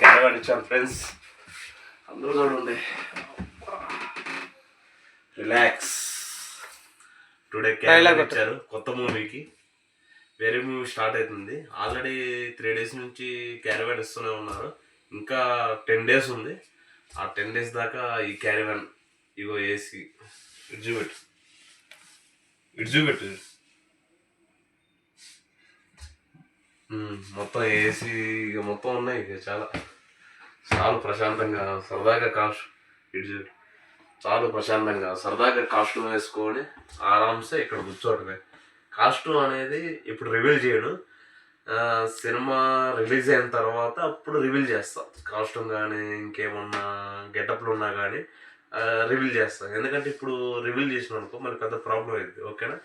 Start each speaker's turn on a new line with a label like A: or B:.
A: Caravan ఇచ్చాను friends, అందరూ చూడండి. రిలాక్స్. టుడే క్యారవాన్ ఇచ్చారు కొత్త మూవీకి. వేరే మూవీ స్టార్ట్ అవుతుంది. ఆల్రెడీ 3 days నుంచి క్యారవాన్ ఇస్తూనే ఉన్నారు. ఇంకా 10 days ఉంది. ఆ 10 days దాకా ఈ క్యారవాన్ ఇగో ఏసీ ఇడ్జుబెట్టు మొత్తం ఏసీ ఇక మొత్తం ఉన్నాయి. ఇక చాలా ప్రశాంతంగా సరదాగా సరదాగా కాస్ట్యూమ్ వేసుకొని ఆరామ్సే ఇక్కడ కూర్చోవటమే. కాస్ట్యూమ్ అనేది ఇప్పుడు రివీల్ చేయను, సినిమా రిలీజ్ అయిన తర్వాత అప్పుడు రివీల్ చేస్తా. కాస్ట్యూమ్ కానీ ఇంకేమన్నా గెటప్లు ఉన్నా కానీ రివీల్ చేస్తాను. ఎందుకంటే ఇప్పుడు రివీల్ చేసిన అనుకో మనకు అంత ప్రాబ్లం అయింది. ఓకేనా.